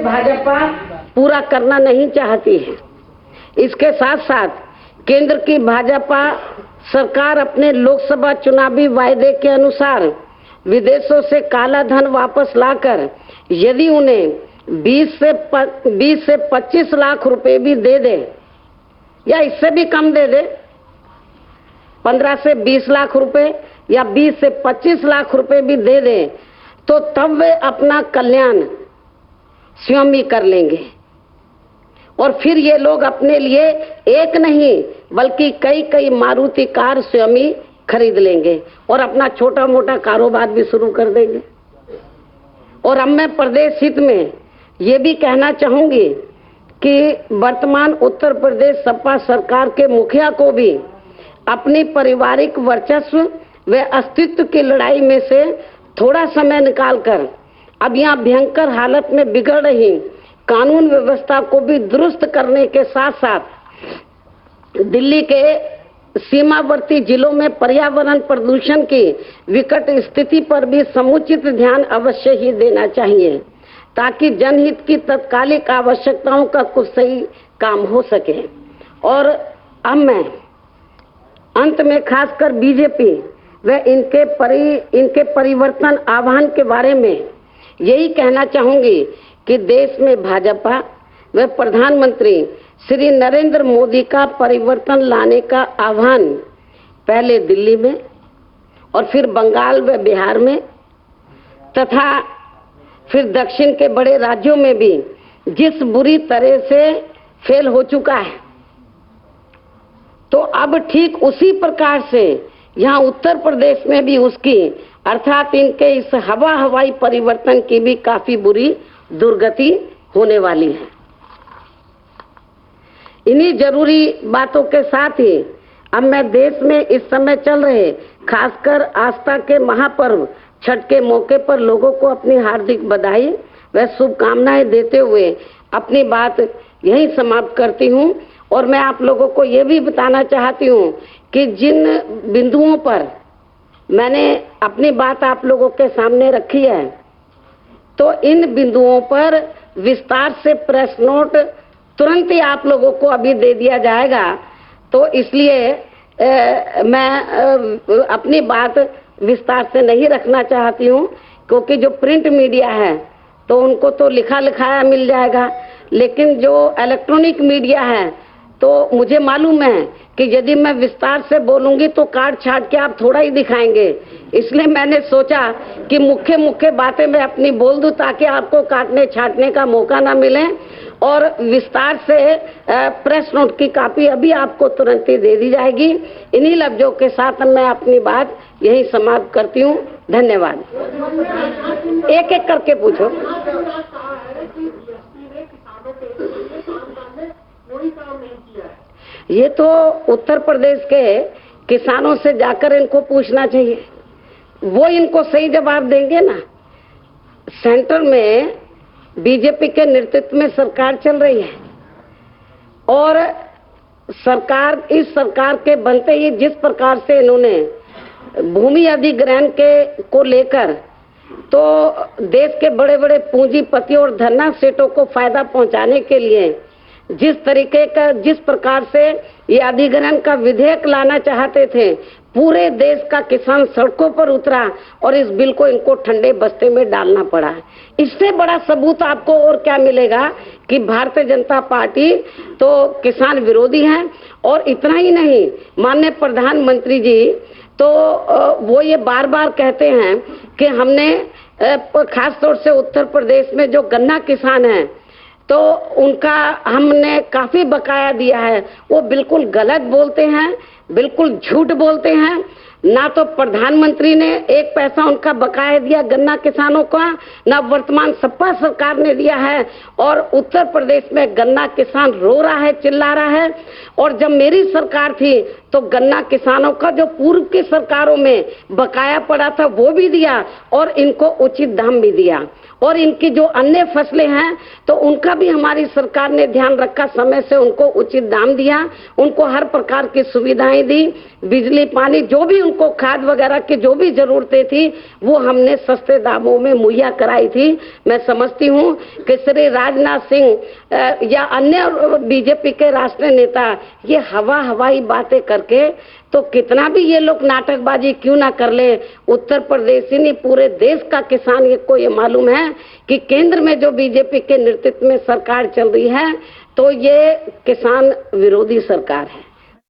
भाजपा पूरा करना नहीं चाहती है। इसके साथ साथ केंद्र की भाजपा सरकार अपने लोकसभा चुनावी वायदे के अनुसार विदेशों से काला धन वापस लाकर यदि उन्हें 20 से 25 लाख रुपए भी दे दे या इससे भी कम दे दे, 15 से 20 लाख रुपए या 20 से 25 लाख रुपए भी दे दे, तो तब वे अपना कल्याण स्वयं ही कर लेंगे और फिर ये लोग अपने लिए एक नहीं बल्कि कई मारुति कार स्वयं ही खरीद लेंगे और अपना छोटा मोटा कारोबार भी शुरू कर देंगे। और अब मैं प्रदेश हित में ये भी कहना चाहूंगी कि वर्तमान उत्तर प्रदेश सपा सरकार के मुखिया को भी अपनी पारिवारिक वर्चस्व व अस्तित्व की लड़ाई में से थोड़ा समय निकालकर अब यहाँ भयंकर हालत में बिगड़ रही कानून व्यवस्था को भी दुरुस्त करने के साथ साथ दिल्ली के सीमावर्ती जिलों में पर्यावरण प्रदूषण की विकट स्थिति पर भी समुचित ध्यान अवश्य ही देना चाहिए ताकि जनहित की तत्कालिक आवश्यकताओं का कुछ सही काम हो सके। और अब मैं अंत में खासकर बीजेपी व इनके परिवर्तन आह्वान के बारे में यही कहना चाहूंगी कि देश में भाजपा व प्रधानमंत्री श्री नरेंद्र मोदी का परिवर्तन लाने का आह्वान पहले दिल्ली में और फिर बंगाल व बिहार में तथा फिर दक्षिण के बड़े राज्यों में भी जिस बुरी तरह से फेल हो चुका है, तो अब ठीक उसी प्रकार से यहाँ उत्तर प्रदेश में भी उसकी अर्थात इनके इस हवाई परिवर्तन की भी काफी बुरी दुर्गति होने वाली है। इन्हीं जरूरी बातों के साथ ही अब मैं देश में इस समय चल रहे खासकर आस्था के महापर्व छठ के मौके पर लोगों को अपनी हार्दिक बधाई व शुभकामनाएं देते हुए अपनी बात यहीं समाप्त करती हूं। और मैं आप लोगों को ये भी बताना चाहती हूं कि जिन बिंदुओं पर मैंने अपनी बात आप लोगों के सामने रखी है, तो इन बिंदुओं पर विस्तार से प्रेस नोट तुरंत ही आप लोगों को अभी दे दिया जाएगा। तो इसलिए मैं अपनी बात विस्तार से नहीं रखना चाहती हूँ, क्योंकि जो प्रिंट मीडिया है तो उनको तो लिखा लिखाया मिल जाएगा, लेकिन जो इलेक्ट्रॉनिक मीडिया है तो मुझे मालूम है कि यदि मैं विस्तार से बोलूंगी तो काट छाट के आप थोड़ा ही दिखाएंगे। इसलिए मैंने सोचा कि मुख्य बातें मैं अपनी बोल दूं ताकि आपको काटने छाटने का मौका ना मिले। और विस्तार से प्रेस नोट की कॉपी अभी आपको तुरंत ही दे दी जाएगी। इन्हीं लफ्जों के साथ मैं अपनी बात यही समाप्त करती हूँ। धन्यवाद। एक एक करके पूछो। ये तो उत्तर प्रदेश के किसानों से जाकर इनको पूछना चाहिए, वो इनको सही जवाब देंगे ना। सेंटर में बीजेपी के नेतृत्व में सरकार चल रही है और इस सरकार के बनते ही जिस प्रकार से इन्होंने भूमि अधिग्रहण को लेकर तो देश के बड़े बड़े पूंजीपतियों और धन्ना सेठों को फायदा पहुंचाने के लिए जिस प्रकार से ये अधिग्रहण का विधेयक लाना चाहते थे, पूरे देश का किसान सड़कों पर उतरा और इस बिल को इनको ठंडे बस्ते में डालना पड़ा। इससे बड़ा सबूत आपको और क्या मिलेगा कि भारतीय जनता पार्टी तो किसान विरोधी है। और इतना ही नहीं, माननीय प्रधानमंत्री जी तो वो ये बार बार कहते हैं कि हमने खास तौर से उत्तर प्रदेश में जो गन्ना किसान हैं तो उनका हमने काफी बकाया दिया है। वो बिल्कुल गलत बोलते हैं, बिल्कुल झूठ बोलते हैं। ना तो प्रधानमंत्री ने एक पैसा उनका बकाया दिया गन्ना किसानों का, ना वर्तमान सपा सरकार ने दिया है। और उत्तर प्रदेश में गन्ना किसान रो रहा है, चिल्ला रहा है। और जब मेरी सरकार थी तो गन्ना किसानों का जो पूर्व की सरकारों में बकाया पड़ा था वो भी दिया और इनको उचित दाम भी दिया। और इनकी जो अन्य फसलें हैं तो उनका भी हमारी सरकार ने ध्यान रखा, समय से उनको उचित दाम दिया, उनको हर प्रकार की सुविधाएं दी, बिजली पानी जो भी उनको खाद वगैरह की जो भी जरूरतें थी वो हमने सस्ते दामों में मुहैया कराई थी। मैं समझती हूँ कि श्री राजनाथ सिंह या अन्य बीजेपी के राष्ट्रीय नेता ये हवाई बातें करके तो कितना भी ये लोग नाटकबाजी क्यों ना कर ले, उत्तर प्रदेश ही नहीं पूरे देश का किसान को ये मालूम है कि केंद्र में जो बीजेपी के नेतृत्व में सरकार चल रही है तो ये किसान विरोधी सरकार है।